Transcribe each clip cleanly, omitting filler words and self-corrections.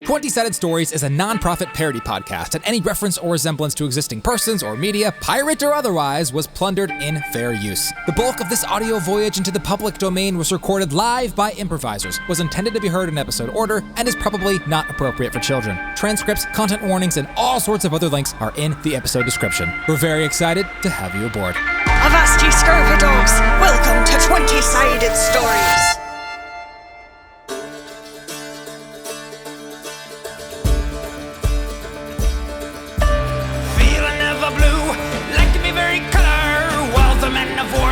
20-Sided Stories is a non-profit parody podcast, and any reference or resemblance to existing persons or media, pirate or otherwise, was plundered in fair use. The bulk of this audio voyage into the public domain was recorded live by improvisers, was intended to be heard in episode order, and is probably not appropriate for children. Transcripts, content warnings, and all sorts of other links are in the episode description. We're very excited to have you aboard. Avast ye scurvy dogs! Welcome to 20-Sided Stories!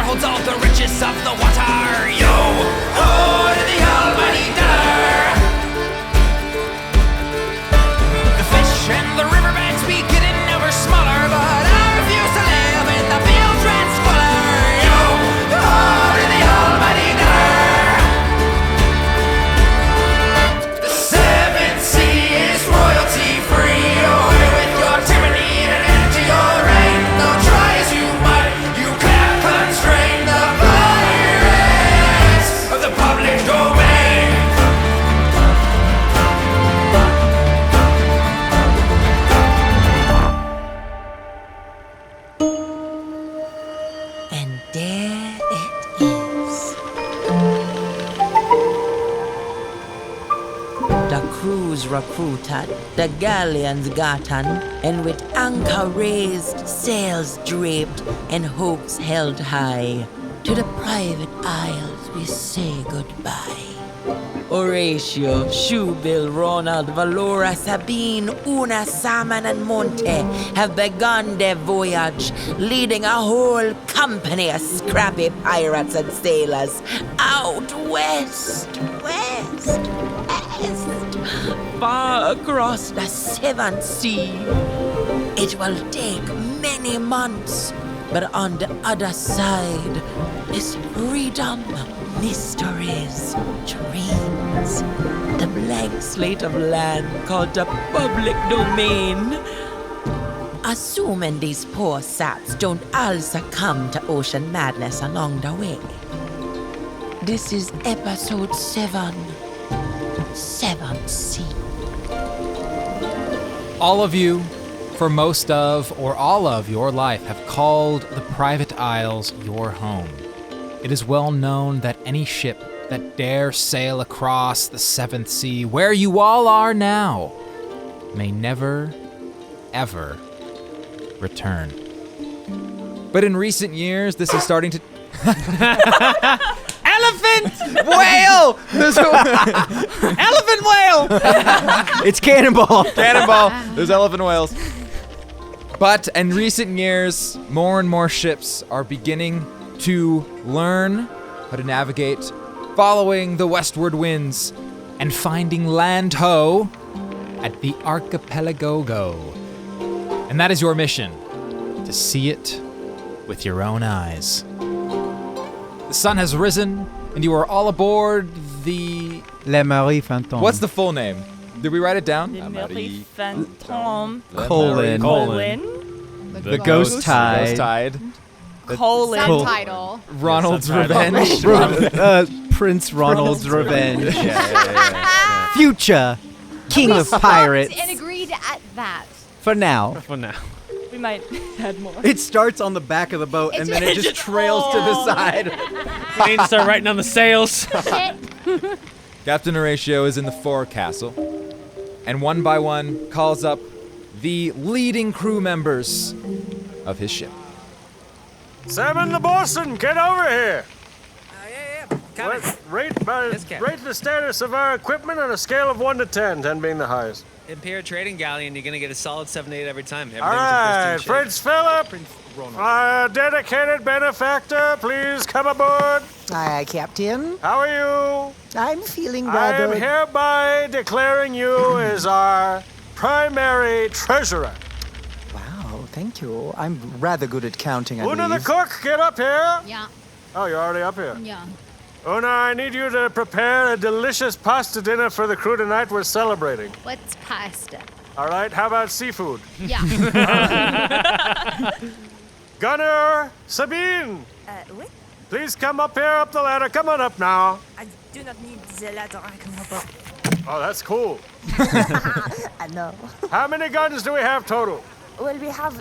Holds all the riches of the water. Yo, ho to the almighty dollar. The fish and the riverbanks be getting ever smaller, but I refuse to live in the fields red squalor. Yo, ho to the almighty dollar. The seventh sea is royalty free. Away with your tyranny and end to your reign. Though try as you might, you can't constrain the pirates of the public domain. And there it is. The crews recruited, the galleons gotten, and with anchor raised, sails draped, and hopes held high, to the private isles we say goodbye. Horatio, Shoebill, Ronald, Valora, Sabine, Una, Salmon, and Monte have begun their voyage, leading a whole company of scrappy pirates and sailors out west, far across the seventh sea. It will take many months, but on the other side is freedom, mysteries, dreams, the blank slate of land called the public domain. Assuming these poor saps don't all succumb to ocean madness along the way. This is episode 7, Seventh Sea. All of you, for most of or all of your life, have called the private isles your home. It is well known that any ship that dare sail across the seventh sea, where you all are now, may never, ever return. But in recent years, this is starting to... Elephant! Whale! Elephant whale! It's cannonball. Cannonball. There's elephant whales. But in recent years, more and more ships are beginning to learn how to navigate, following the westward winds, and finding land ho at the archipelago. And that is your mission, to see it with your own eyes. The sun has risen, and you are all aboard the... Le Marie Fantôme. What's the full name? Did we write it down? Marie Fantôme. Colon. The Ghost Tide. Colon. Subtitle. Ronald's Revenge. Prince Ronald's Revenge. Yeah. Future King of Pirates. And agreed at that. For now. We might add more. It starts on the back of the boat and then it just trails to the side. We need to start writing on the sails. Captain Horatio is in the forecastle, and one by one calls up the leading crew members of his ship. Salmon the bosun, get over here! Coming. Rate Yes, Captain. the status of our equipment on a scale of 1 to 10, 10 being the highest. Imperial Trading Galleon, you're gonna get a solid 7-8 every time. All right, Prince Philip, Ronald. our dedicated benefactor, please come aboard. Aye, Captain. How are you? I'm feeling I am rather... hereby declaring you as our primary treasurer. Wow, thank you. I'm rather good at counting, I Una the believe. cook, get up here. Yeah. Oh, you're already up here. Yeah. Una, I need you to prepare a delicious pasta dinner for the crew tonight. We're celebrating. What's pasta? All right, how about seafood? Yeah. Gunner, Sabine, Oui? please come up here, up the ladder. Come on up now. I do not need the ladder. I can hop up. Oh, that's cool. I know. How many guns do we have total? Well, we have,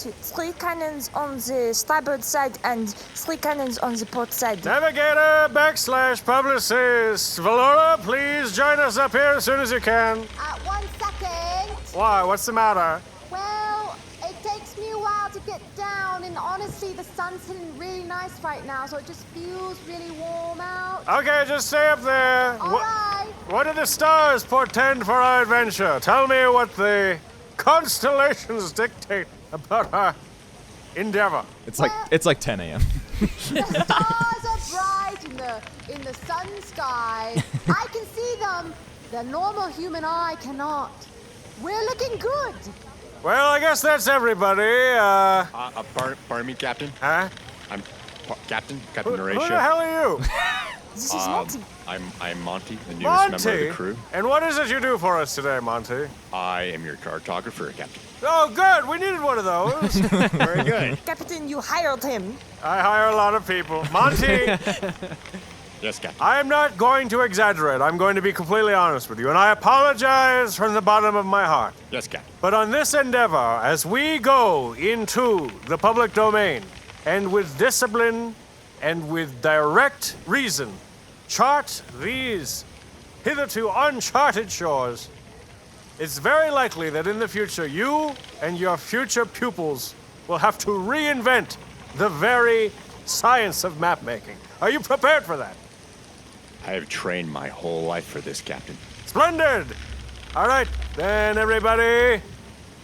3 cannons on the starboard side and 3 cannons on the port side. Navigator / publicist. Valora, please join us up here as soon as you can. 1 second. Why? What's the matter? Well, it takes me a while to get down, and honestly, the sun's hitting really nice right now, so it just feels really warm out. Okay, just stay up there. All right. What do the stars portend for our adventure? Tell me what the constellations dictate about our endeavor. It's like 10 a.m. The stars are bright in the sun sky. I can see them. The normal human eye cannot. We're looking good. Well, I guess that's everybody. Pardon me, Captain. Huh? I'm Captain Who Narration. the hell are you? This is Monte. I'm Monte, the newest member of Monte? the crew. And what is it you do for us today, Monte? I am your cartographer, Captain. Oh, good. We needed one of those. Very good. Captain, you hired him. I hire a lot of people. Monte, Yes, Captain. I am not going to exaggerate. I'm going to be completely honest with you, and I apologize from the bottom of my heart. Yes, Captain. But on this endeavor, as we go into the public domain, and with discipline and with direct reason, chart these hitherto uncharted shores, it's very likely that in the future you and your future pupils will have to reinvent the very science of map making. Are you prepared for that? I have trained my whole life for this, Captain. Splendid! All right, then everybody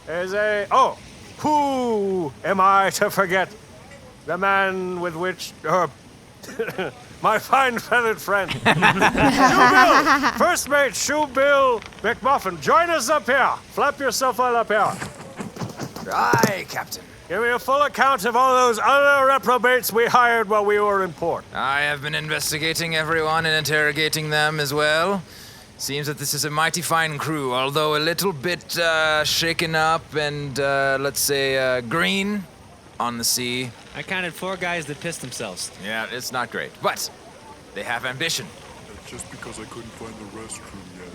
is who am I to forget? The man with which, my fine feathered friend. Shoebill! First mate Shoebill McMuffin, join us up here. Flap yourself all up here. Aye, Captain. Give me a full account of all those other reprobates we hired while we were in port. I have been investigating everyone and interrogating them as well. Seems that this is a mighty fine crew, although a little bit shaken up and, let's say, green on the sea. I counted 4 guys that pissed themselves. Yeah, it's not great. But they have ambition. That's just because I couldn't find the restroom yet.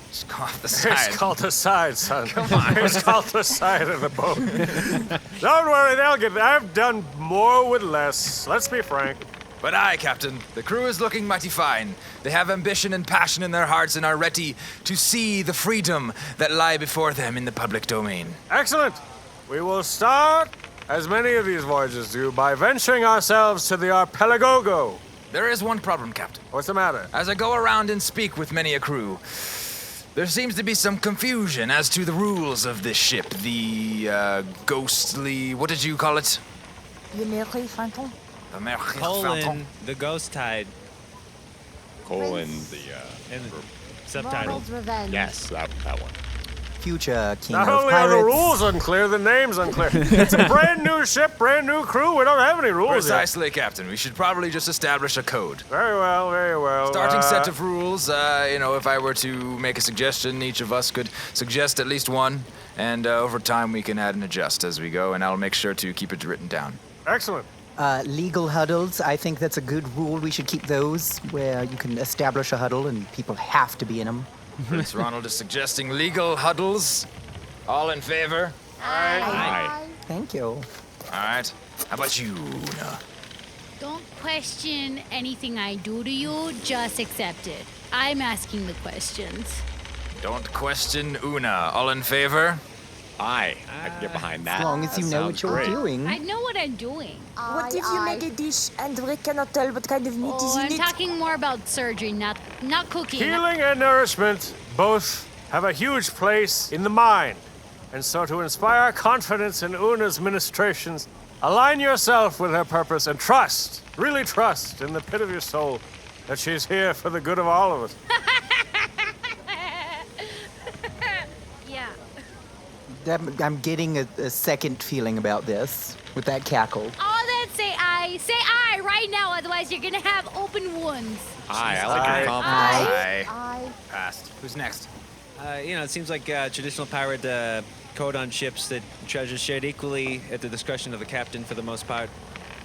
Just go off the side. It's called the side, son. Come on. It's called the side of the boat. Don't worry, they'll get there. I've done more with less. Let's be frank. But aye, Captain, the crew is looking mighty fine. They have ambition and passion in their hearts and are ready to see the freedom that lie before them in the public domain. Excellent. We will start, as many of these voyages do, by venturing ourselves to the archipelago. There is one problem, Captain. What's the matter? As I go around and speak with many a crew, there seems to be some confusion as to the rules of this ship. The, ghostly... What did you call it? Le Merveille Phantom. The Merveille Colon, Phantom. the ghost tide, Colon, and the subtitle. Ronald's Revenge. yes, that one. Future king Not of only are the pirates. rules unclear, the name's unclear. It's a brand new ship, brand new crew. We don't have any rules Precisely, Captain. We should probably just establish a code. yet. Very well, very well. Starting set of rules, if I were to make a suggestion, each of us could suggest at least one, and over time we can add and adjust as we go, and I'll make sure to keep it written down. Excellent. Legal huddles, I think that's a good rule. We should keep those, where you can establish a huddle and people have to be in them. Prince Ronald is suggesting legal huddles. All in favor? Aye. Thank you. All right. How about you, Una? Don't question anything I do to you, just accept it. I'm asking the questions. Don't question Una. All in favor? Aye. I can get behind that. As long as you That know sounds what you're great. doing. I know what I'm doing. What if you make a dish and we cannot tell what kind of meat is in I'm it? talking more about surgery, not cooking. Healing and nourishment both have a huge place in the mind. And so to inspire confidence in Una's ministrations, align yourself with her purpose and trust, really trust in the pit of your soul that she's here for the good of all of us. Yeah. I'm getting a second feeling about this with that cackle. Oh, then say I. Say I right now, otherwise you're gonna have open wounds. Aye, I like your compliment. Aye. I Passed. Who's next? It seems like traditional pirate code on ships that treasures shared equally at the discretion of the captain for the most part.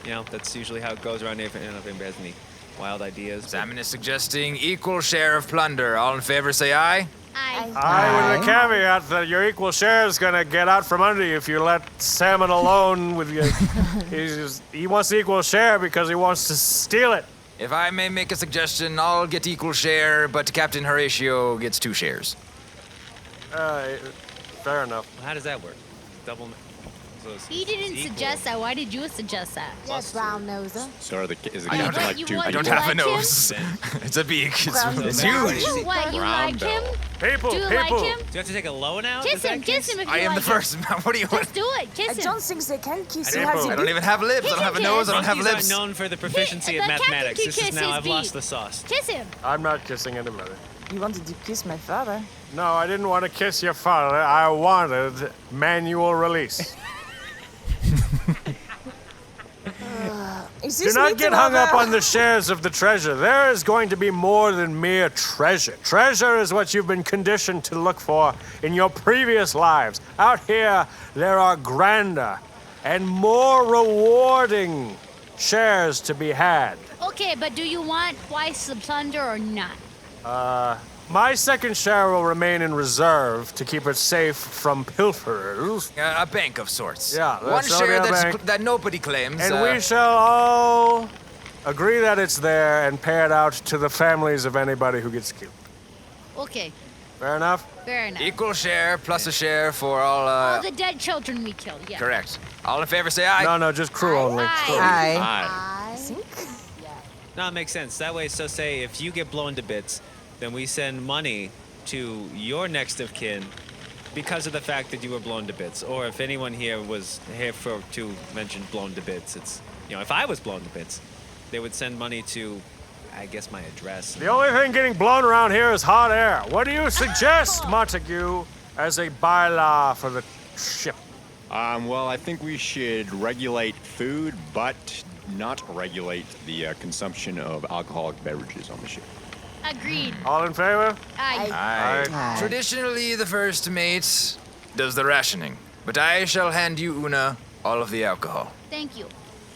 That's usually how it goes around here. If anybody has any wild ideas. Salmon is suggesting equal share of plunder. All in favor, say aye. Aye, with the caveat that your equal share is gonna get out from under you if you let Salmon alone with you. He wants the equal share because he wants to steal it. If I may make a suggestion, I'll get equal share, but Captain Horatio gets 2 shares. Fair enough. Well, how does that work? Double. So He didn't suggest that. Why did you suggest that? Yes, brown noser. So is the I don't, captain like you two? want- I don't you have a like him? nose. It's a beak. It's Do huge. you, what, you Brown like him? People, Do you people. like him? Do you have to take a loan out? Kiss Is that him, the kiss case? him if you I am like the him. first. What do you want? Just do it, kiss I him. don't think they can kiss. He People. has a I don't even have lips. I don't have a nose. I don't have Monkeys lips. aren't known for the proficiency He- of the captain mathematics. can This is kiss now his I've lost beak. the sauce. Kiss him. I'm not kissing anybody. You wanted to kiss my father. No, I didn't want to kiss your father. I wanted manual release. Is Do this not meat get and hung up over? on the shares of the treasure. There is going to be more than mere treasure. Treasure is what you've been conditioned to look for in your previous lives. Out here, there are grander and more rewarding shares to be had. Okay, but do you want twice the plunder or not? My second share will remain in reserve to keep it safe from pilferers. A bank of sorts. Yeah, One that's share only a bank. that nobody claims. And we shall all agree that it's there and pay it out to the families of anybody who gets killed. Okay, Fair enough? fair enough. Equal share plus a share for all. All the dead children we killed, yeah. Correct. All in favor, say aye. No, just crew only. Crew. Aye. No, it makes sense. That way, so say if you get blown to bits, then we send money to your next of kin because of the fact that you were blown to bits. Or if anyone here was here to mention blown to bits, it's, if I was blown to bits, they would send money to, I guess, my address. The only thing getting blown around here is hot air. What do you suggest, Montague, as a bylaw for the ship? Well, I think we should regulate food, but not regulate the consumption of alcoholic beverages on the ship. Agreed. All in favor? Aye. Aye. Traditionally, the first mate does the rationing, but I shall hand you, Una, all of the alcohol. Thank you.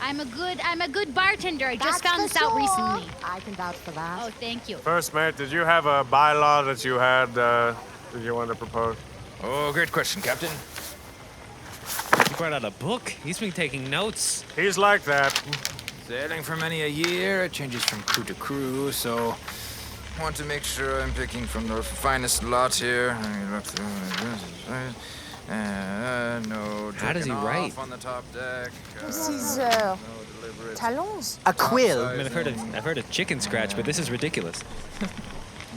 I'm a good bartender. I just That's found for this out sure. recently. I can vouch for that. Oh, thank you. First mate, did you have a bylaw that you had, that you wanted to propose? Oh, great question, Captain. He brought out a book. He's been taking notes. He's like that. Sailing for many a year, it changes from crew to crew, so I want to make sure I'm picking from the finest lot here. No How does he jerking write? off on the top deck. This is no deliberate talons. A quill. I mean, I've heard of chicken scratch, but this is ridiculous.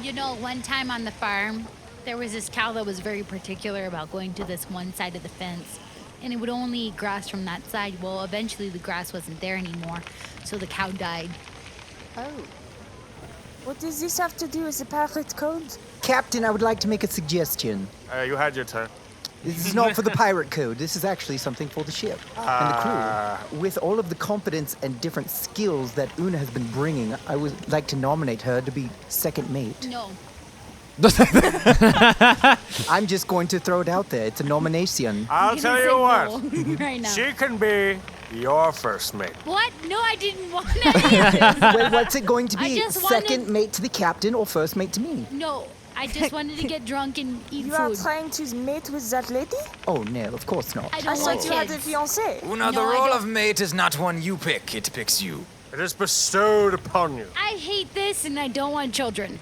You know, one time on the farm, there was this cow that was very particular about going to this one side of the fence. And it would only eat grass from that side. Well, eventually the grass wasn't there anymore, so the cow died. Oh. What does this have to do with the pirate code? Captain, I would like to make a suggestion. You had your turn. This is not for the pirate code. This is actually something for the ship and the crew. With all of the competence and different skills that Una has been bringing, I would like to nominate her to be second mate. No. I'm just going to throw it out there. It's a nomination. I'll tell you what. No right now. She can be your first mate. What? No, I didn't want that. Well, what's it going to I be? just Second wanted- mate to the captain or first mate to me? No, I just wanted to get drunk and eat You are food. trying to mate with that lady? Oh, no, of course not. I I don't thought want you had a kids. fiancé. Una, the No, I role don't- of mate is not one you pick, it picks you. It is bestowed upon you. I hate this and I don't want children.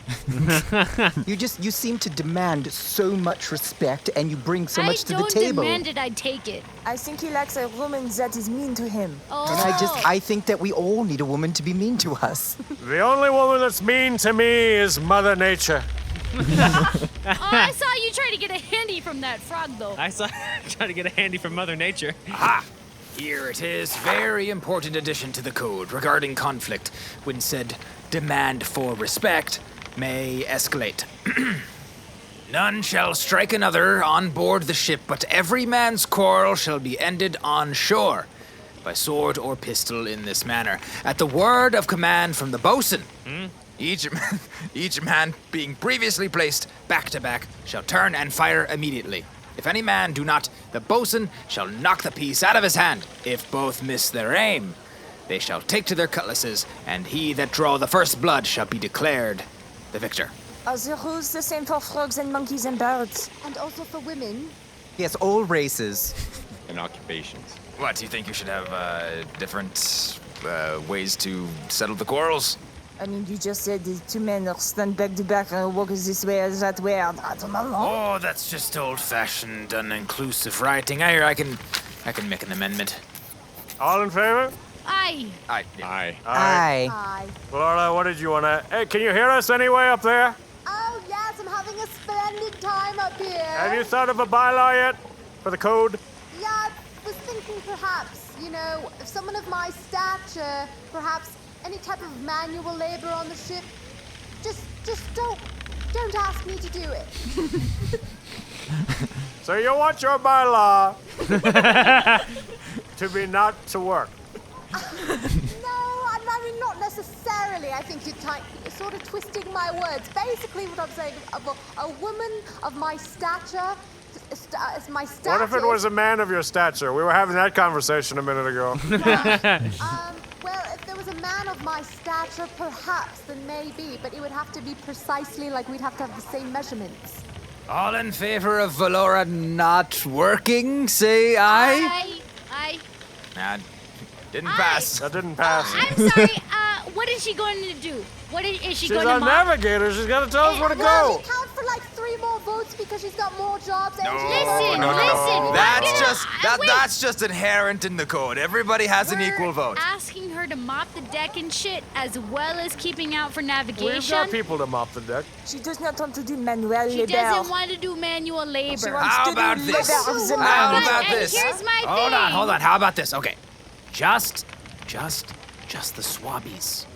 You seem to demand so much respect and you bring so much to the I don't table. demand it, I take it. I think he likes a woman that is mean to him. Oh. And I think that we all need a woman to be mean to us. The only woman that's mean to me is Mother Nature. Oh, I saw you try to get a handy from that frog, though. I saw trying to get a handy from Mother Nature. Aha! Here it is. Very important addition to the code regarding conflict when said demand for respect may escalate. None shall strike another on board the ship, but every man's quarrel shall be ended on shore by sword or pistol in this manner. At the word of command from the boatswain, each man being previously placed back to back shall turn and fire immediately. If any man do not, the boatswain shall knock the piece out of his hand. If both miss their aim, They shall take to their cutlasses, and he that draw the first blood shall be declared the victor. Are the rules the same for frogs and monkeys and birds? And also for women. Yes, all races. And occupations. What, do you think you should have different ways to settle the quarrels? I mean, you just said the two men are stand back to back and walk this way or that way. I don't know. Oh, that's just old-fashioned, uninclusive writing. I can make an amendment. All in favor? Aye. Aye. Aye. Aye. Valora, what did you want to... Hey, can you hear us anyway up there? Oh, yes, I'm having a splendid time up here. Have you thought of a bylaw yet for the code? Yeah, I was thinking perhaps, if someone of my stature, perhaps any type of manual labor on the ship, just don't ask me to do it. So you want your bylaw to be not to work? No, I mean, not necessarily. I think you're sort of twisting my words. Basically, what I'm saying, a woman of my stature, as my stature... What if it was a man of your stature? We were having that conversation a minute ago. Well, if there was a man of my stature, perhaps, then maybe, but it would have to be precisely like we'd have to have the same measurements. All in favor of Valora not working, say aye. Aye. Nah, didn't pass. That didn't pass. I'm sorry. What is she going to do? Is she She's going to our navigator. She's got to tell us where to Well, go. we count for like 3 more votes because she's got more jobs. Listen. That's just inherent in the code. Everybody has an equal vote. Asking her to mop the deck and shit, as well as keeping out for navigation. We've got people to mop the deck. She does not want to do manual labor. She doesn't want to do manual labor. She wants How to about do this? labor of the How man. about And this? here's my Hold thing. on. How about this? Okay. Just the swabbies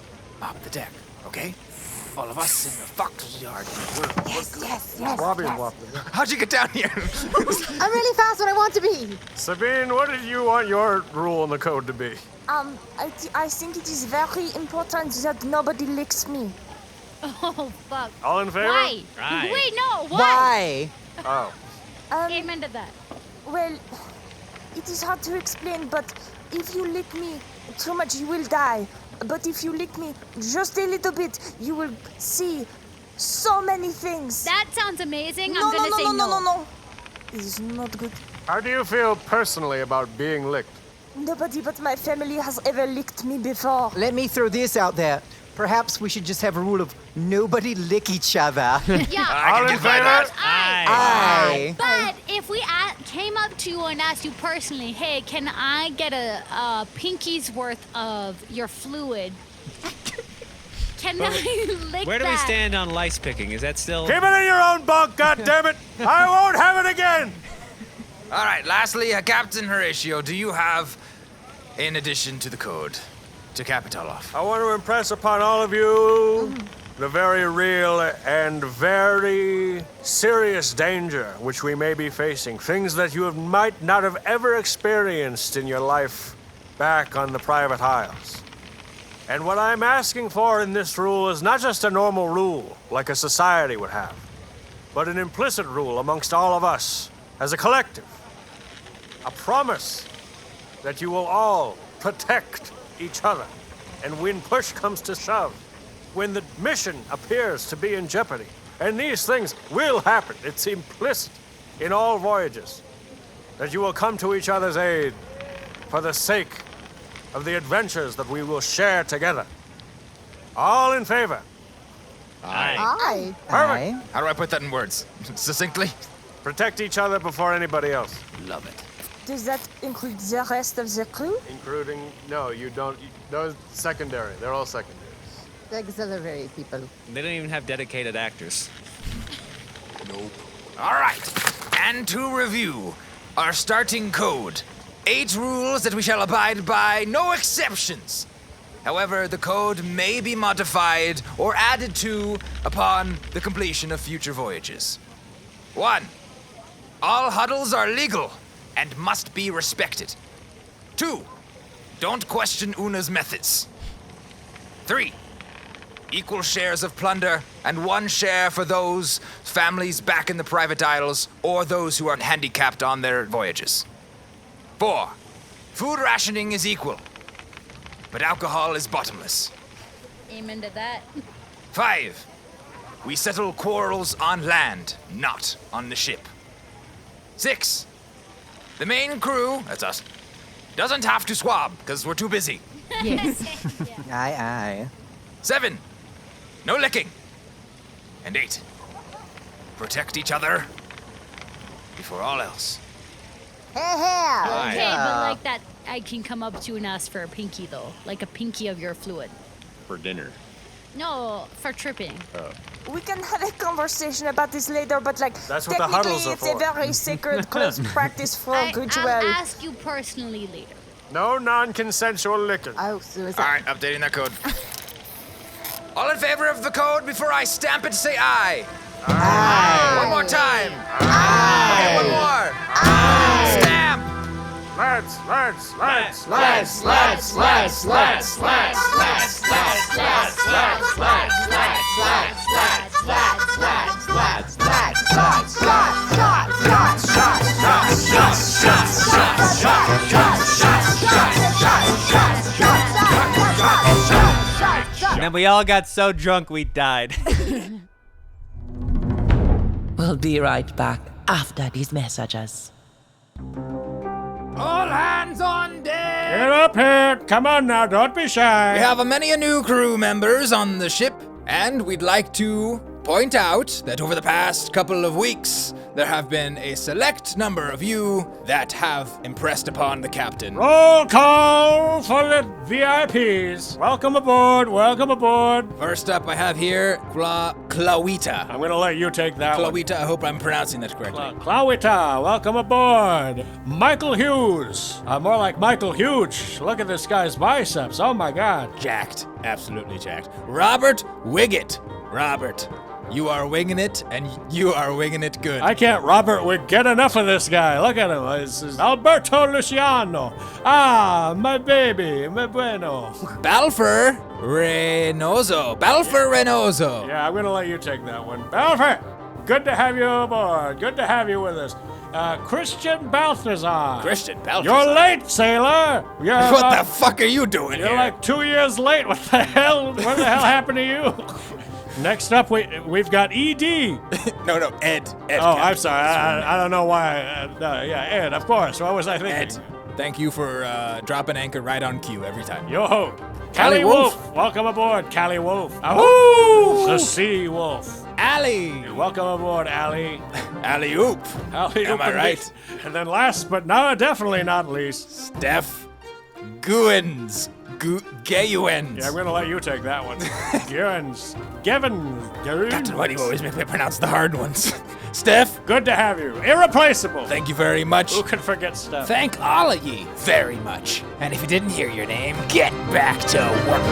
mop the deck, okay? All of us in the fox yard. Yes. Bobby and wop the deck. How'd you get down here? I'm really fast when I want to be. Sabine, what did you want your rule in the code to be? I think it is very important that nobody licks me. Oh, fuck. All in favor? Why? Right. Wait, no. Why? Oh. Amen to that. Well, it is hard to explain, but if you lick me too much, you will die. But if you lick me just a little bit, you will see so many things. That sounds amazing. No, I'm gonna say no. It is not good. How do you feel personally about being licked? Nobody but my family has ever licked me before. Let me throw this out there. Perhaps we should just have a rule of nobody lick each other. Yeah. All in favor? Aye. But if we came up to you and asked you personally, hey, can I get a pinky's worth of your fluid? Can I lick Where do we that? stand on lice picking? Is that still... Keep it in your own bunk, goddammit! I won't have it again! All right, lastly, Captain Horatio, do you have, in addition to the code, to cap it all off? I want to impress upon all of you the very real and very serious danger which we may be facing. Things that you might not have ever experienced in your life back on the private isles. And what I'm asking for in this rule is not just a normal rule like a society would have, but an implicit rule amongst all of us as a collective. A promise that you will all protect each other. And when push comes to shove, when the mission appears to be in jeopardy, and these things will happen, it's implicit in all voyages, that you will come to each other's aid for the sake of the adventures that we will share together. All in favor? Aye. Perfect. How do I put that in words? Succinctly? Protect each other before anybody else. Love it. Does that include the rest of the crew? Including, no, you don't, those secondary, they're all secondary. The auxiliary people. They don't even have dedicated actors. Nope. All right, and to review our starting code. 8 rules that we shall abide by, no exceptions. However, the code may be modified or added to upon the completion of future voyages. 1. All huddles are legal and must be respected. 2. Don't question Una's methods. 3. Equal shares of plunder and 1 share for those families back in the private isles or those who are handicapped on their voyages. 4. Food rationing is equal. but alcohol is bottomless. Amen to that. 5, we settle quarrels on land, not on the ship. 6, the main crew, that's us, doesn't have to swab because we're too busy. Yes. Aye, aye. 7, no licking. And 8, protect each other before all else. Okay, but like that, I can come up to and ask for a pinky though, like a pinky of your fluid. For dinner. No, for tripping. We can have a conversation about this later, but like That's what the technically huddles are it's a for. very sacred close practice for ritual. I'll ask you personally later. No non-consensual licking. Oh, suicide. All right, updating that code. All in favor of the code before I stamp it, say aye. Aye. One more time. Aye. Okay, one more. Aye. Stamp. Lads. And then we all got so drunk we died. We'll be right back after these messages. All hands on deck. Get up here. Come on now, don't be shy. We have many new crew members on the ship, and we'd like to point out that over the past couple of weeks, there have been a select number of you that have impressed upon the captain. Roll call for the VIPs. Welcome aboard. First up, I have here Clawita. I'm gonna let you take that one. Clawita, I hope I'm pronouncing that correctly. Clawita, welcome aboard. Michael Hughes. More like Michael Huge. Look at this guy's biceps. Oh my God. Jacked. Absolutely jacked. Robert Wiggett. Robert, you are winging it, and you are winging it good. I can't, Robert, we get enough of this guy. Look at him. This is Alberto Luciano. Ah, my baby, my bueno. Balfour Reynoso. Yeah, I'm gonna let you take that one. Balfour, good to have you aboard. Good to have you with us. Christian Balthazar. Christian Balthazar. You're late, sailor. What the fuck are you doing You're here? like 2 years late. What the hell? What the hell happened to you? Next up, we've got ED. No, Ed. Oh, I'm sorry. I don't know why. Ed, of course. What was I thinking? Ed, thank you for dropping anchor right on cue every time. Yo-ho. Callie Callie Wolf. Welcome aboard, Callie Wolf. Ahoo! The Sea Wolf. Allie. Welcome aboard, Allie. Alley oop. Allie Am I right? And then last but definitely not least, Steph Guins. Gayuens. Yeah, I'm gonna let you take that one. Givens. Captain, why do you always make me pronounce the hard ones? Steph. Good to have you. Irreplaceable. Thank you very much. Who can forget Steph? Thank all of ye very much. And if you didn't hear your name, get back to work.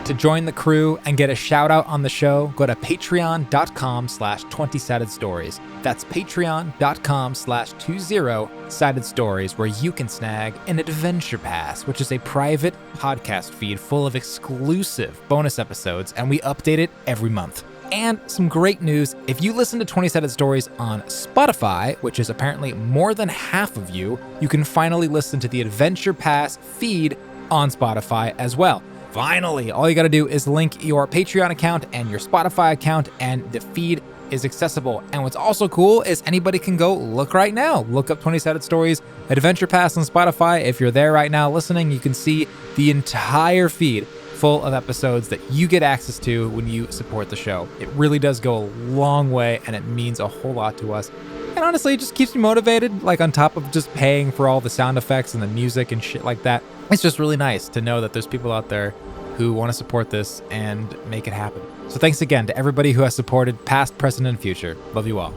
To join the crew and get a shout out on the show, go to patreon.com/20sided stories. That's patreon.com/20sided stories, where you can snag an adventure pass, which is a private podcast feed full of exclusive bonus episodes, and we update it every month. And some great news, if you listen to 20-Sided Stories on Spotify, which is apparently more than half of you, you can finally listen to the Adventure Pass feed on Spotify as well. Finally, all you gotta do is link your Patreon account and your Spotify account, and the feed is accessible. And what's also cool is anybody can go look right now. Look up 20-Sided Stories Adventure Pass on Spotify. If you're there right now listening, you can see the entire feed full of episodes that you get access to when you support the show. It really does go a long way, and it means a whole lot to us. And honestly, it just keeps me motivated, like on top of just paying for all the sound effects and the music and shit like that. It's just really nice to know that there's people out there who want to support this and make it happen. So thanks again to everybody who has supported, past, present, and future. Love you all.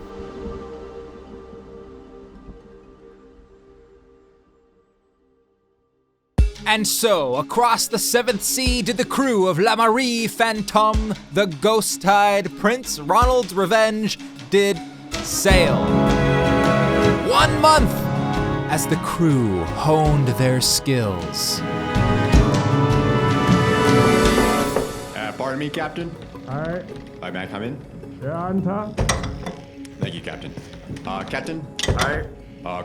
And so, across the seventh sea did the crew of La Marie Fantôme, the ghost-eyed Prince Ronald's Revenge, did sail. 1 month as the crew honed their skills. Pardon me, Captain. Aye. May I come in? Yeah, on top. Thank you, Captain. Captain. Aye.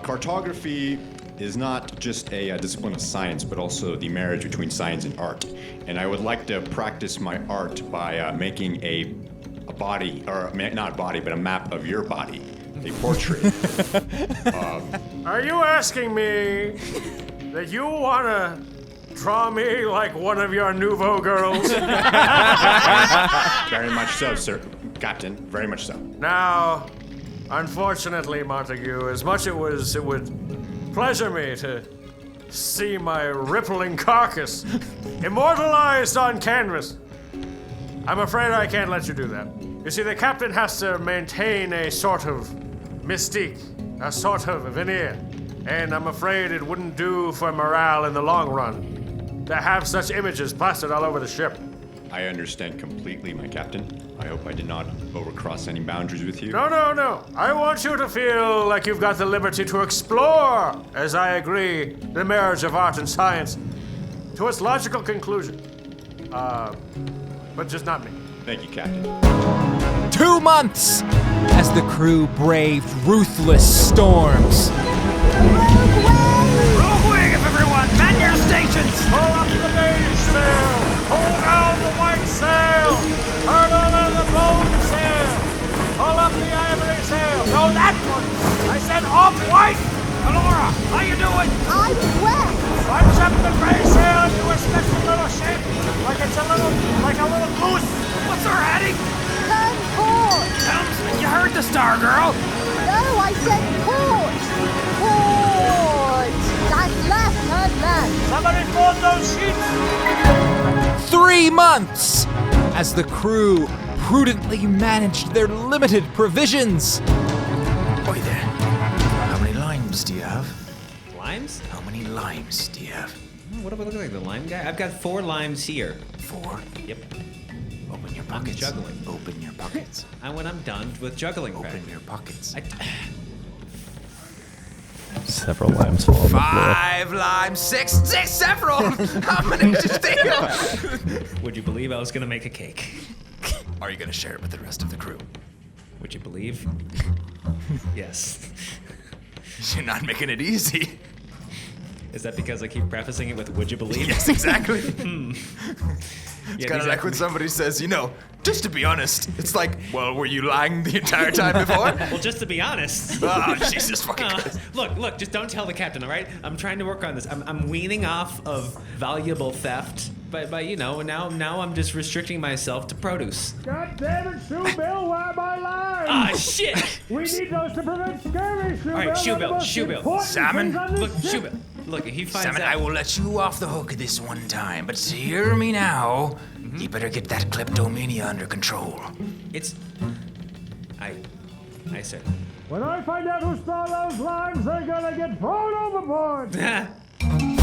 Cartography is not just a discipline of science, but also the marriage between science and art. And I would like to practice my art by making a body, or not a body, but a map of your body, a portrait. Are you asking me that you want to draw me like one of your nouveau girls? Very much so, sir. Captain, very much so. Now, unfortunately, Montague, as much it would pleasure me to see my rippling carcass immortalized on canvas, I'm afraid I can't let you do that. You see, the captain has to maintain a sort of mystique, a sort of veneer, and I'm afraid it wouldn't do for morale in the long run to have such images plastered all over the ship. I understand completely, my captain. I hope I did not overcross any boundaries with you. No. I want you to feel like you've got the liberty to explore, as I agree, the marriage of art and science to its logical conclusion. But just not me. Thank you, Captain. 2 months as the crew braved ruthless storms. Rogue wing of everyone, man your stations! Pull up the mainsail! Pull down the white sail! Turn over the bone sail! Pull up the ivory sail! No, that one! I said off white! Valora, how you doing? I'm wet! Punch up the gray sail into a special little shape, like a little goose! What's our heading? Turn port! Helmsman, you heard the star girl! No, I said port! Port! That's left, turn left! Somebody fold those sheets! 3 months as the crew prudently managed their limited provisions. Boy there, how many limes do you have? Limes? How many limes do you have? What do I look like, the lime guy? I've got 4 limes here. 4? Yep. Open your pockets. I'm juggling. Open your pockets. And when I'm done with juggling, Open your pockets. Several limes fall on the floor. 5 limes, 6, several. How many did you think of? Would you believe I was gonna make a cake? Are you gonna share it with the rest of the crew? Would you believe? Yes. You're not making it easy. Is that because I keep prefacing it with "Would you believe"? Yes, exactly. It's kind of like when somebody says, just to be honest, it's like, well, were you lying the entire time before? Well, just to be honest. Oh, Jesus fucking Christ. Look, just don't tell the captain, all right? I'm trying to work on this. I'm weaning off of valuable theft, but now I'm just restricting myself to produce. God damn it, Shoe Bill, why am I lying? Ah, shit! We need those to prevent scurvy, Shoe Bill. All right, Shoe Bill. Salmon, look, Shoe Bill. Look, if he finds Salmon, out. I will let you off the hook this one time, but hear me now. You better get that kleptomania under control. It's. I said. When I find out who stole those limes, they're gonna get thrown overboard.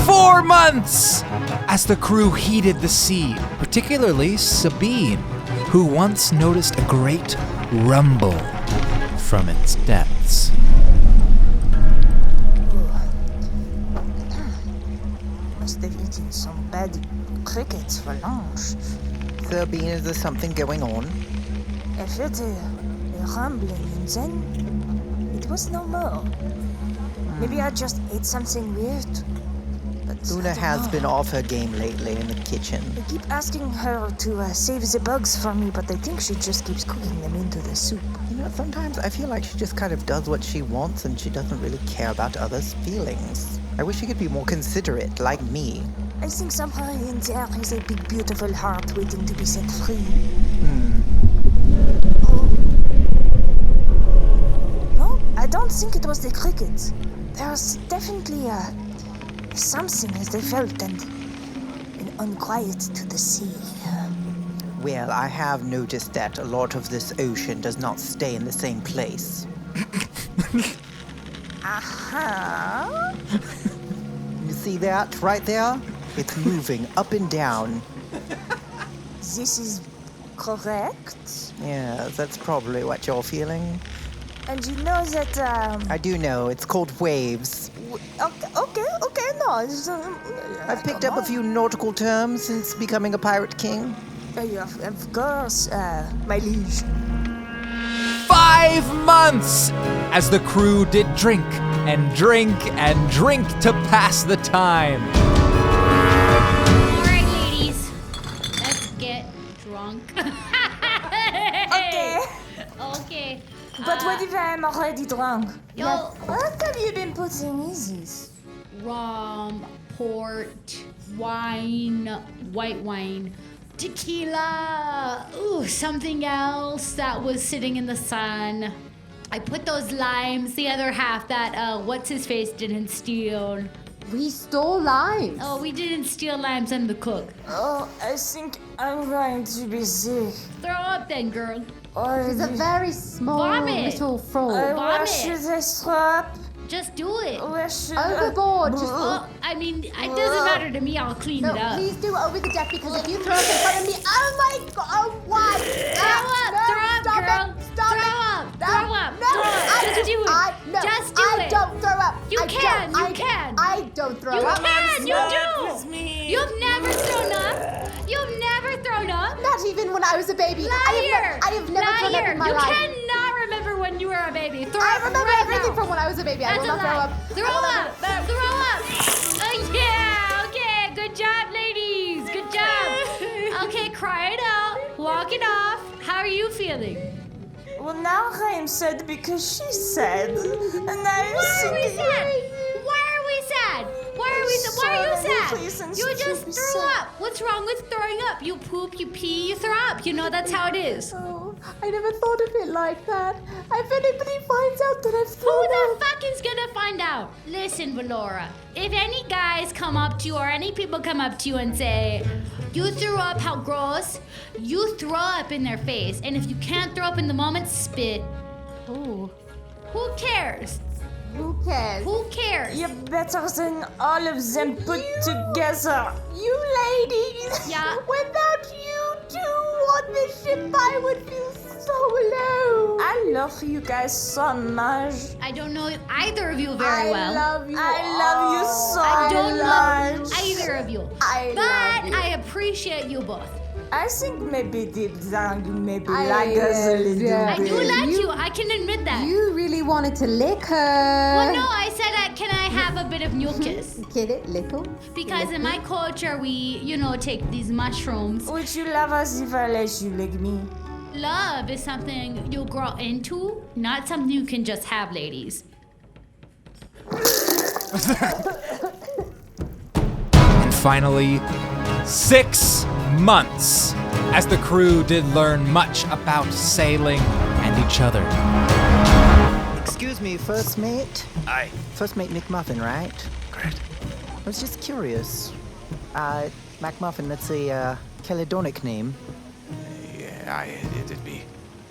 4 months as the crew heeded the sea, particularly Sabine, who once noticed a great rumble from its depths. Must have eaten some bad crickets for lunch. Sabine, is there something going on? I felt a rumbling and then it was no more. Maybe I just ate something weird. But Una has been off her game lately in the kitchen. I keep asking her to save the bugs for me, but I think she just keeps cooking them into the soup. Sometimes I feel like she just kind of does what she wants and she doesn't really care about others' feelings. I wish she could be more considerate, like me. I think somewhere in there is a big, beautiful heart waiting to be set free. No, I don't think it was the crickets. There's definitely something as they felt and an unquiet to the sea. Well, I have noticed that a lot of this ocean does not stay in the same place. Aha! You see that right there? It's moving up and down. This is correct. Yeah, that's probably what you're feeling. And you know that, I do know. It's called waves. Okay, no. I've picked up a few nautical terms since becoming a pirate king. Of course, my liege. 5 months as the crew did drink and drink to pass the time. All right, ladies, let's get drunk. Okay. Okay. But what if I'm already drunk? Yo. What have you been putting in this? Rum, port, wine, white wine, tequila, ooh, something else that was sitting in the sun. I put those limes, the other half that what's-his-face didn't steal. We stole limes. Oh, we didn't steal limes, I'm the cook. Oh, I think I'm going to be sick. Throw up then, girl. She's a very small Vomit. little frog. Where should I stop? Just do it. Where should Overboard. Just Oh, I mean, it doesn't matter to me. I'll clean no, it up. please do over the deck because if you throw up in front of me, oh my god, oh why? Throw up, stop girl. It, stop throw it. up, No, throw up, no, throw up. Just do it. No, Just do I it. don't throw up. You I can, don't. you can. I don't throw You up. can, you do. You've never thrown up. You've never thrown up. Not even when I was a baby. Liar. I have never thrown up in my you life. cannot remember when you were a baby. Throw I up remember right everything now. from when I was a baby. I That's will a not throw lie. up. Throw up. Throw up. Oh, yeah. Okay. Good job, ladies. Good job. Okay, cry it out. Walk it off. How are you feeling? Well, now I'm sad because she's sad. And I'm Why are we thinking- sad? Why are we sad? Why are we sad? Why are you sad? reasons You to just be threw sad. up. What's wrong with throwing up? You poop, you pee, you throw up. You know that's how it is. Oh, I never thought of it like that. If anybody finds out that I've Who thrown the up. fuck is gonna find out? Listen, Valora, if any guys come up to you or any people come up to you and say, you threw up, how gross, you throw up in their face. And if you can't throw up in the moment, spit. Ooh, Who cares? who cares? Who cares? You're better than all of them put together. You ladies. Yeah. Without you two on this ship, I would feel so alone. I love you guys so much. I don't know either of you very well. I love you. I love you so I don't know much. either of you. I but love you. I appreciate you both. I think maybe deep down you maybe I like us a little yeah. I do bit. like you. I can admit that. You really wanted to lick her. Well, no, I said, can I have a bit of mucus? Get it? Little? Because in my culture, we, take these mushrooms. Would you love us if I let you lick me? Love is something you grow into, not something you can just have, ladies. And finally, 6 months as the crew did learn much about sailing and each other. Excuse me, first mate. Aye. First mate McMuffin, right? Correct. I was just curious. McMuffin, that's a Caledonic name. Yeah, it'd be.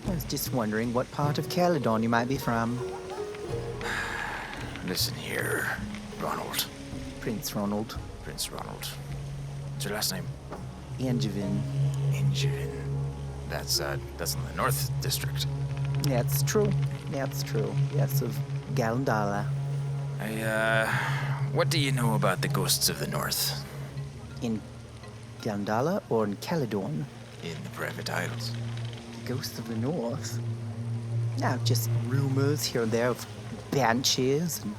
I was just wondering what part of Caledon you might be from. Listen here, Ronald. Prince Ronald. Prince Ronald. What's your last name? Angevin. Angevin. That's in the North District. That's true. That's true. Yes, of Galendala. What do you know about the ghosts of the North? In Galendala or in Caledon? In the private isles. Ghosts of the North? Yeah, just rumors here and there of banshees and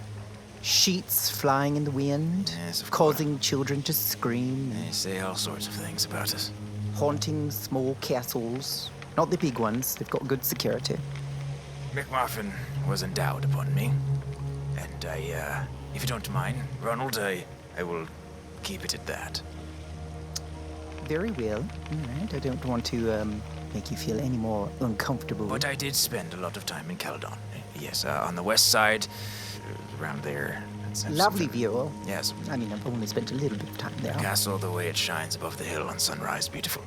sheets flying in the wind, Yes, of course. causing children to scream, They say all sorts of things about us. haunting small castles. Not the big ones, they've got good security. Michmerhuizen was endowed upon me. And if you don't mind, Ronald, I will keep it at that. Very well. All right, I don't want to make you feel any more uncomfortable. But I did spend a lot of time in Caledon. Yes, on the west side, around there. Lovely view. Yes. I mean, I've only spent a little bit of time there. The castle, the way it shines above the hill on sunrise, beautiful.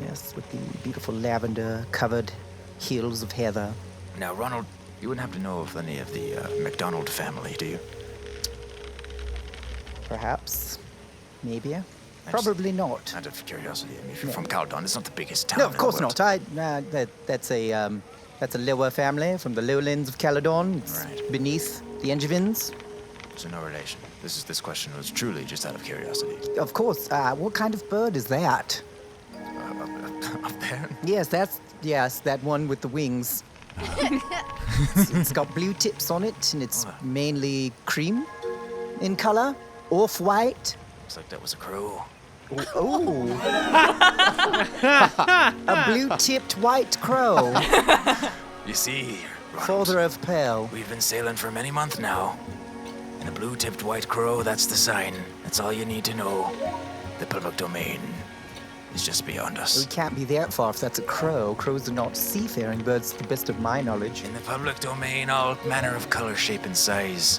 Yes, with the beautiful lavender-covered hills of heather. Now, Ronald, you wouldn't happen to know of any of the MacDonald family, do you? Perhaps. Maybe. Probably not. Out of curiosity, I mean, if you're No. from Caledon, it's not the biggest town. No, in of the course world. not. That's a lower family from the lowlands of Caledon. It's Right. beneath the Angevins. So no relation. This question was truly just out of curiosity. Of course. What kind of bird is that? Up there? Yes, that one with the wings. It's got blue tips on it, and it's mainly cream in color, off-white. Looks like that was a crow. Oh. A blue-tipped white crow. You see, Ronald, Father of Pearl. we've been sailing for many months now. And a blue-tipped white crow, that's the sign. That's all you need to know. The public domain is just beyond us. We can't be that far if that's a crow. Crows are not seafaring birds, to the best of my knowledge. In the public domain, all manner of color, shape, and size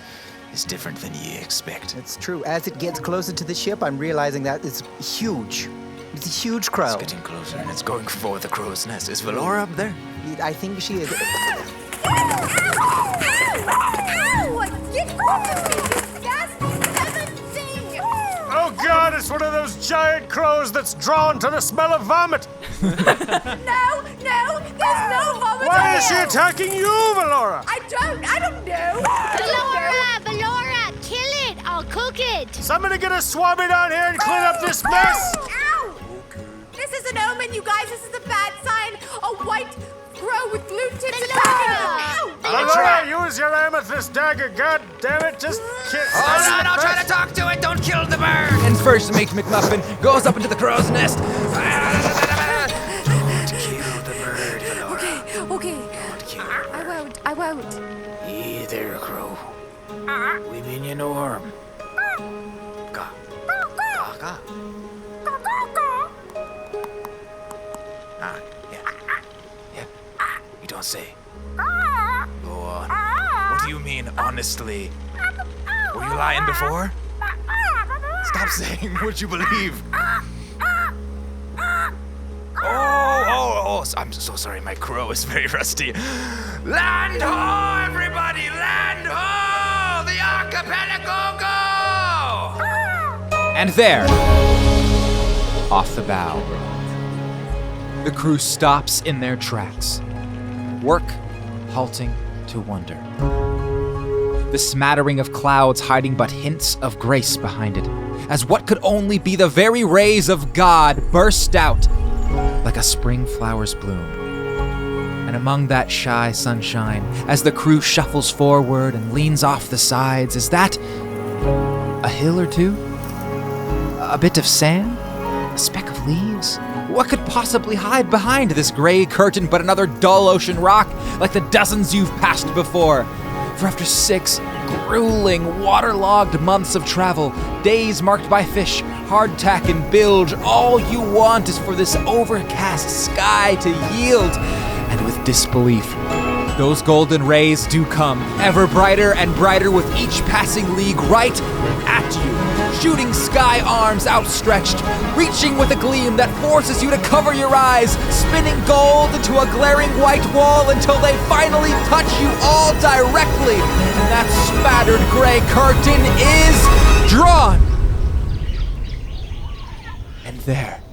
is different than ye expect. It's true. As it gets closer to the ship, I'm realizing that it's huge. It's a huge crow. It's getting closer, and it's going for the crow's nest. Is Valora up there? I think she is. Get off of me, you nasty seven thing! Oh God, it's one of those giant crows that's drawn to the smell of vomit. No, there's no vomit. Why is she attacking you, Valora? I don't know. Valora, kill it. I'll cook it. Somebody get a swabby down here and clean up this mess. Ow! This is an omen, you guys. This is a bad sign. A white crow with blue tips attacking you. Ow! Valora, use your amethyst dagger. God damn it, just kill. Hold on, I'll try to talk to it. Don't kill the bird. And first mate McMuffin goes up into the crow's nest. Okay. I won't. Ye there, crow. We mean you no harm. Ga. Ga. Yeah. You don't say. Go on. What do you mean, honestly? Were you lying before? Stop saying what you believe. Oh, I'm so sorry. My crow is very rusty. Land ho, everybody! Land ho! The archipelago go! And there, off the bow, the crew stops in their tracks, work halting to wonder. The smattering of clouds hiding but hints of grace behind it, as what could only be the very rays of God burst out like a spring flower's bloom. And among that shy sunshine, as the crew shuffles forward and leans off the sides, is that a hill or two? A bit of sand? A speck of leaves? What could possibly hide behind this gray curtain but another dull ocean rock like the dozens you've passed before? For after 6 grueling, waterlogged months of travel, days marked by fish, hardtack, and bilge, all you want is for this overcast sky to yield. And with disbelief, those golden rays do come, ever brighter and brighter with each passing league right at you, shooting sky arms outstretched, reaching with a gleam that forces you to cover your eyes, spinning gold into a glaring white wall until they finally touch you all directly, and that spattered gray curtain is drawn. And there,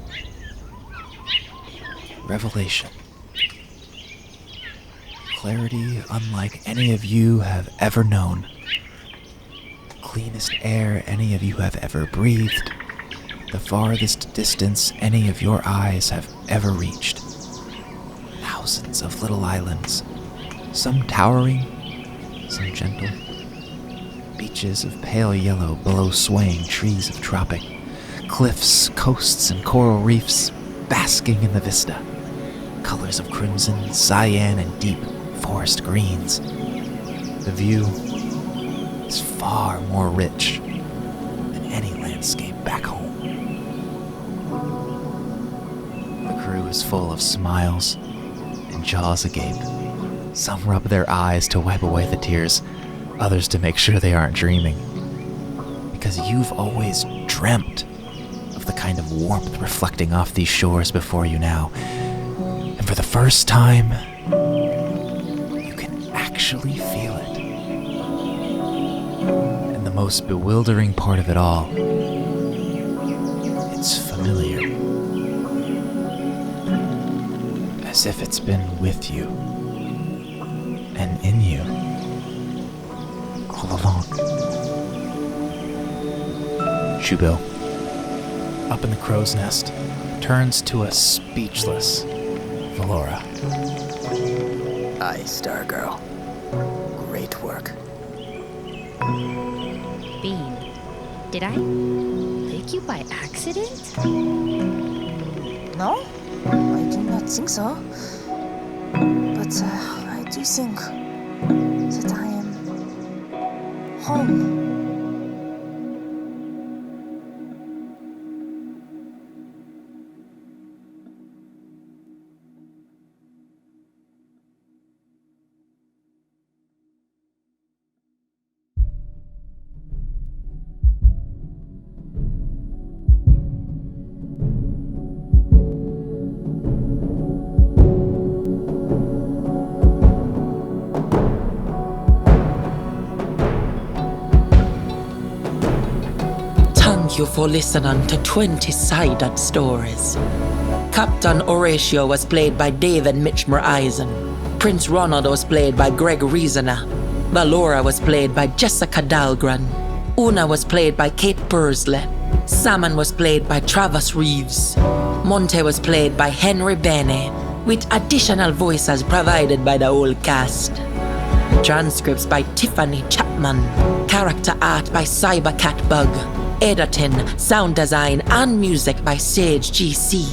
revelation. Clarity unlike any of you have ever known. Cleanest air any of you have ever breathed. The farthest distance any of your eyes have ever reached. Thousands of little islands, some towering, some gentle. Beaches of pale yellow below swaying trees of tropic. Cliffs, coasts, and coral reefs basking in the vista. Colors of crimson, cyan, and deep forest greens. The view is far more rich than any landscape back home. The crew is full of smiles and jaws agape. Some rub their eyes to wipe away the tears, others to make sure they aren't dreaming. Because you've always dreamt of the kind of warmth reflecting off these shores before you now. And for the first time, actually feel it. And the most bewildering part of it all, it's familiar. As if it's been with you and in you all along. Shubil, up in the crow's nest, turns to a speechless Valora. Aye, Stargirl. Great work. Bean, did I pick you by accident? No, I do not think so. But I do think that I am home. Thank you for listening to 20-Sided Stories. Captain Horatio was played by David Michmerhuizen. Prince Ronald was played by Greg Reasoner. Valora was played by Jessica Dahlgren. Una was played by Kate Bursley. Salmon was played by Travis Reaves. Monte was played by Henry Benney, with additional voices provided by the whole cast. Transcripts by Tiffany Chapman. Character art by cybercatbug. Editing, sound design, and music by Sage GC.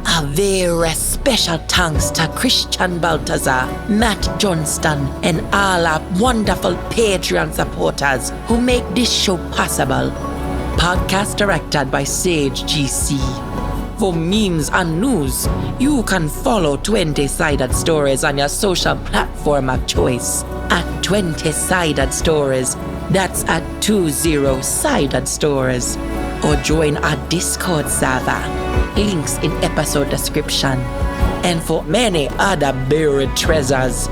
A very special thanks to Christian Baltazar, Matt Johnston, and all our wonderful Patreon supporters who make this show possible. Podcast directed by Sage GC. For memes and news, you can follow 20-Sided Stories on your social platform of choice at 20-Sided Stories. That's at 20-Sided Stories. Or join our Discord server. Links in episode description. And for many other buried treasures,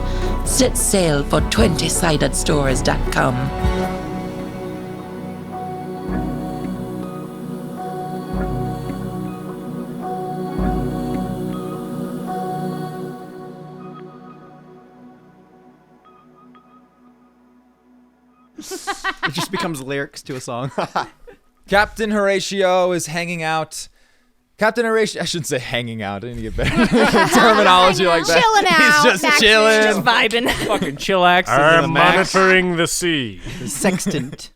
set sail for 20sidedstories.com. It just becomes lyrics to a song. Captain Horatio is hanging out. Captain Horatio, I shouldn't say hanging out. I need to get better terminology like that. Chilling out. He's just chilling. Just vibing. Fucking chillax. I'm monitoring the sea. The sextant.